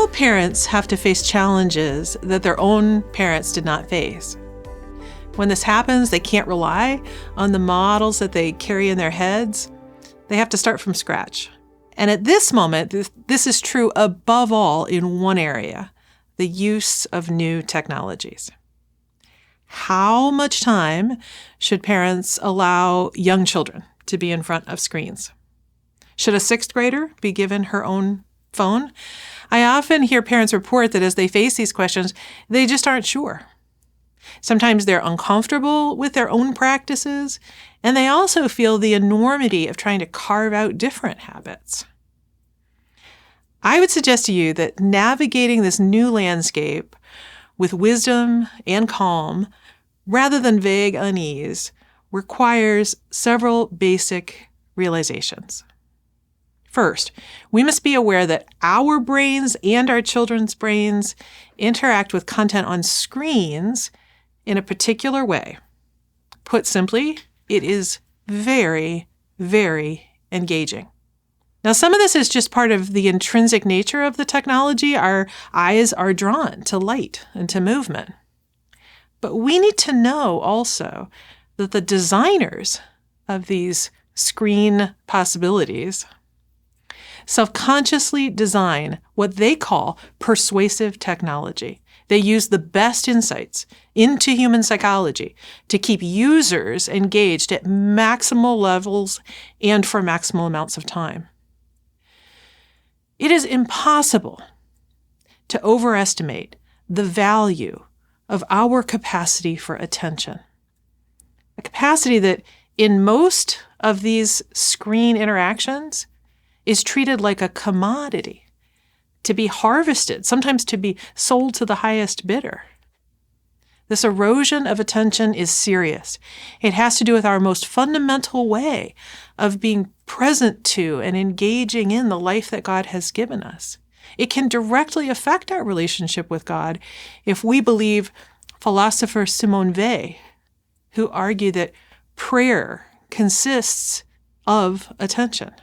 All parents have to face challenges that their own parents did not face. When this happens, they can't rely on the models that they carry in their heads. They have to start from scratch. And at this moment, this is true above all in one area, the use of new technologies. How much time should parents allow young children to be in front of screens? Should a 6th grader be given her own phone? I often hear parents report that as they face these questions, they just aren't sure. Sometimes they're uncomfortable with their own practices, and they also feel the enormity of trying to carve out different habits. I would suggest to you that navigating this new landscape with wisdom and calm, rather than vague unease, requires several basic realizations. First, we must be aware that our brains and our children's brains interact with content on screens in a particular way. Put simply, it is very, very engaging. Now, some of this is just part of the intrinsic nature of the technology. Our eyes are drawn to light and to movement. But we need to know also that the designers of these screen possibilities self-consciously design what they call persuasive technology. They use the best insights into human psychology to keep users engaged at maximal levels and for maximal amounts of time. It is impossible to overestimate the value of our capacity for attention, a capacity that in most of these screen interactions is treated like a commodity, to be harvested, sometimes to be sold to the highest bidder. This erosion of attention is serious. It has to do with our most fundamental way of being present to and engaging in the life that God has given us. It can directly affect our relationship with God if we believe philosopher Simone Weil, who argued that prayer consists of attention.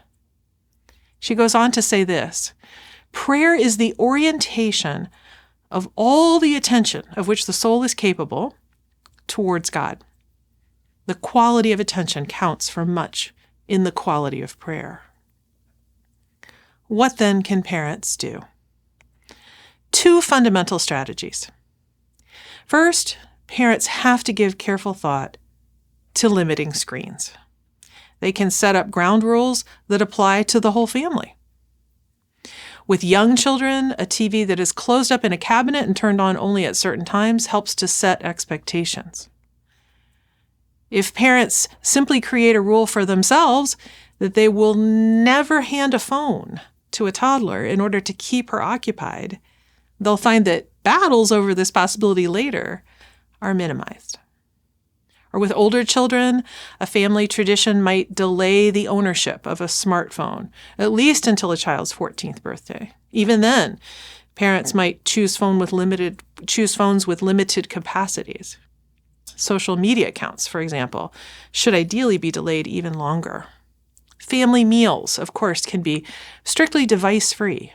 She goes on to say this: prayer is the orientation of all the attention of which the soul is capable towards God. The quality of attention counts for much in the quality of prayer. What then can parents do? 2 fundamental strategies. First, parents have to give careful thought to limiting screens. They can set up ground rules that apply to the whole family. With young children, a TV that is closed up in a cabinet and turned on only at certain times helps to set expectations. If parents simply create a rule for themselves that they will never hand a phone to a toddler in order to keep her occupied, they'll find that battles over this possibility later are minimized. Or with older children, a family tradition might delay the ownership of a smartphone, at least until a child's 14th birthday. Even then, parents might choose phones with limited capacities. Social media accounts, for example, should ideally be delayed even longer. Family meals, of course, can be strictly device-free.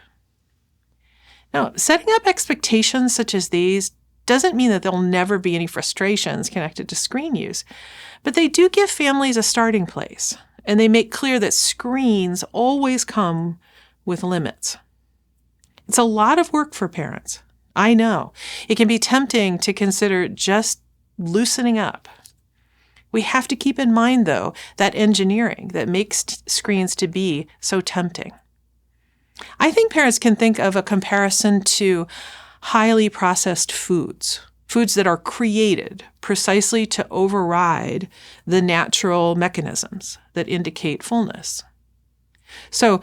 Now, setting up expectations such as these doesn't mean that there'll never be any frustrations connected to screen use, but they do give families a starting place, and they make clear that screens always come with limits. It's a lot of work for parents. I know. It can be tempting to consider just loosening up. We have to keep in mind, though, that engineering that makes screens to be so tempting. I think parents can think of a comparison to highly processed foods that are created precisely to override the natural mechanisms that indicate fullness. So,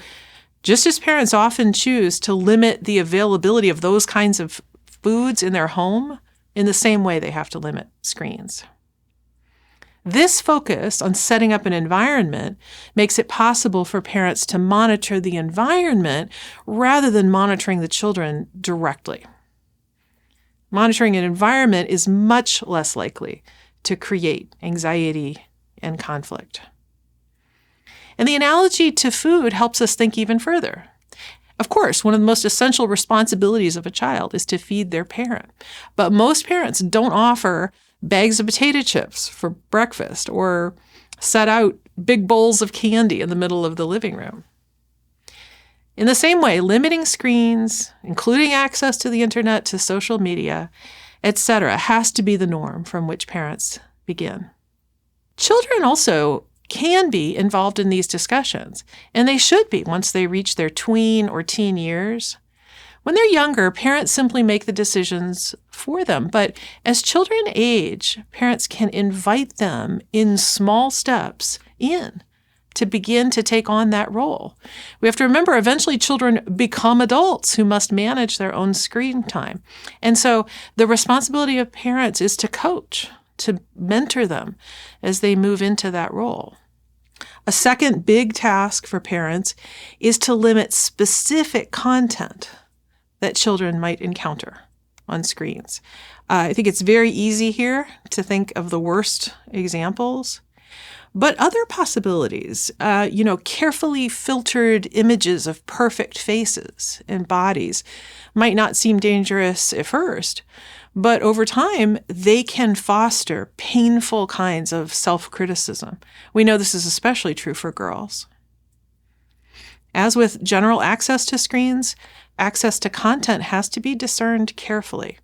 just as parents often choose to limit the availability of those kinds of foods in their home, in the same way they have to limit screens. This focus on setting up an environment makes it possible for parents to monitor the environment rather than monitoring the children directly. Monitoring an environment is much less likely to create anxiety and conflict. And the analogy to food helps us think even further. Of course, one of the most essential responsibilities of a child is to feed their parent. But most parents don't offer bags of potato chips for breakfast or set out big bowls of candy in the middle of the living room. In the same way, limiting screens, including access to the internet, to social media, etc., has to be the norm from which parents begin. Children also can be involved in these discussions, and they should be once they reach their tween or teen years. When they're younger, parents simply make the decisions for them. But as children age, parents can invite them in small steps to begin to take on that role. We have to remember, eventually children become adults who must manage their own screen time. And so the responsibility of parents is to coach, to mentor them as they move into that role. A second big task for parents is to limit specific content that children might encounter on screens. I think it's very easy here to think of the worst examples. But other possibilities, carefully filtered images of perfect faces and bodies might not seem dangerous at first, but over time, they can foster painful kinds of self-criticism. We know this is especially true for girls. As with general access to screens, access to content has to be discerned carefully.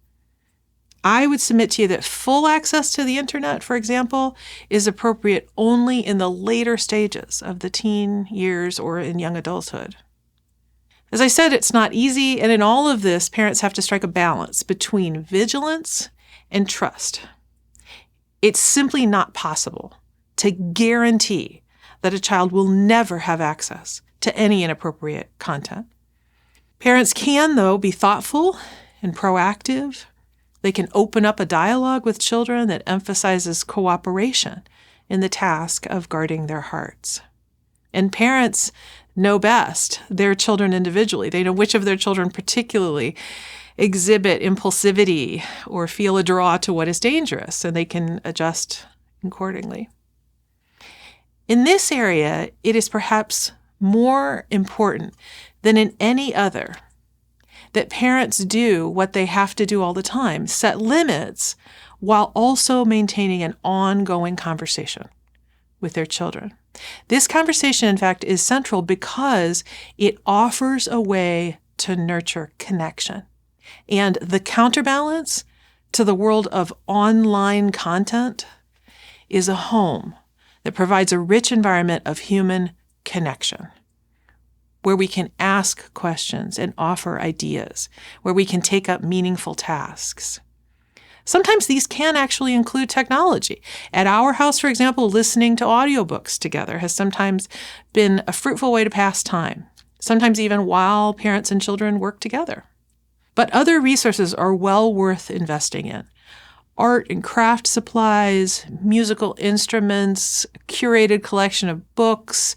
I would submit to you that full access to the internet, for example, is appropriate only in the later stages of the teen years or in young adulthood. As I said, it's not easy, and in all of this, parents have to strike a balance between vigilance and trust. It's simply not possible to guarantee that a child will never have access to any inappropriate content. Parents can, though, be thoughtful and proactive. They can open up a dialogue with children that emphasizes cooperation in the task of guarding their hearts. And parents know best their children individually. They know which of their children particularly exhibit impulsivity or feel a draw to what is dangerous, and they can adjust accordingly. In this area, it is perhaps more important than in any other that parents do what they have to do all the time, set limits while also maintaining an ongoing conversation with their children. This conversation, in fact, is central because it offers a way to nurture connection. And the counterbalance to the world of online content is a home that provides a rich environment of human connection, where we can ask questions and offer ideas, where we can take up meaningful tasks. Sometimes these can actually include technology. At our house, for example, listening to audiobooks together has sometimes been a fruitful way to pass time, sometimes even while parents and children work together. But other resources are well worth investing in. Art and craft supplies, musical instruments, curated collection of books,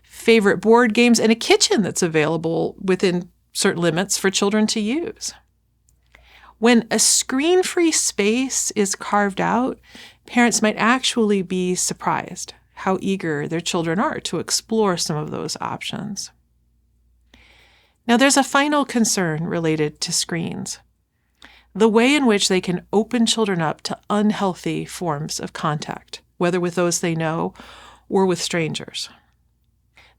favorite board games, and a kitchen that's available within certain limits for children to use. When a screen-free space is carved out, parents might actually be surprised how eager their children are to explore some of those options. Now, there's a final concern related to screens: the way in which they can open children up to unhealthy forms of contact, whether with those they know or with strangers.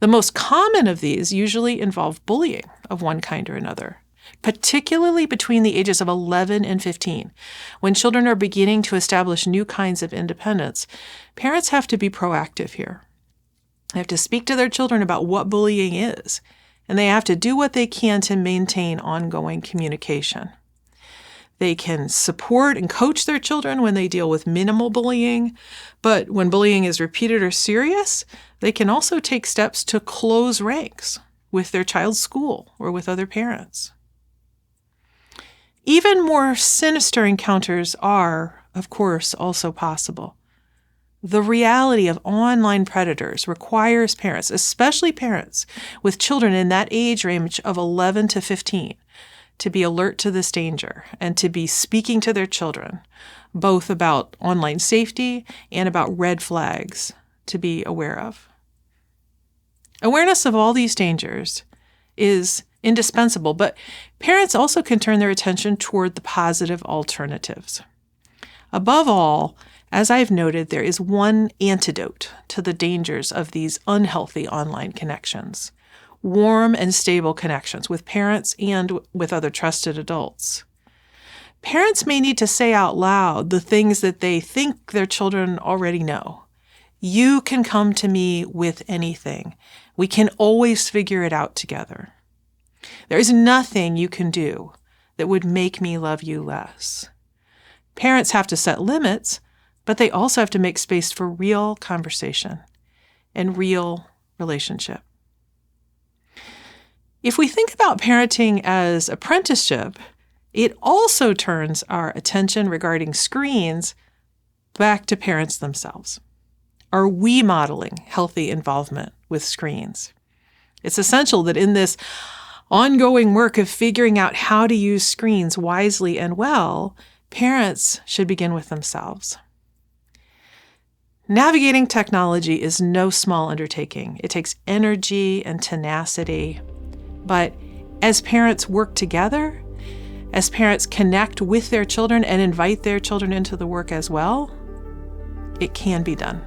The most common of these usually involve bullying of one kind or another, particularly between the ages of 11 and 15. When children are beginning to establish new kinds of independence, parents have to be proactive here. They have to speak to their children about what bullying is, and they have to do what they can to maintain ongoing communication. They can support and coach their children when they deal with minimal bullying, but when bullying is repeated or serious, they can also take steps to close ranks with their child's school or with other parents. Even more sinister encounters are, of course, also possible. The reality of online predators requires parents, especially parents with children in that age range of 11 to 15, to be alert to this danger and to be speaking to their children, both about online safety and about red flags to be aware of. Awareness of all these dangers is indispensable, but parents also can turn their attention toward the positive alternatives. Above all, as I've noted, there is one antidote to the dangers of these unhealthy online connections: warm and stable connections with parents and with other trusted adults. Parents may need to say out loud the things that they think their children already know. You can come to me with anything. We can always figure it out together. There is nothing you can do that would make me love you less. Parents have to set limits, but they also have to make space for real conversation and real relationship. If we think about parenting as apprenticeship, it also turns our attention regarding screens back to parents themselves. Are we modeling healthy involvement with screens? It's essential that in this ongoing work of figuring out how to use screens wisely and well, parents should begin with themselves. Navigating technology is no small undertaking. It takes energy and tenacity. But as parents work together, as parents connect with their children and invite their children into the work as well, it can be done.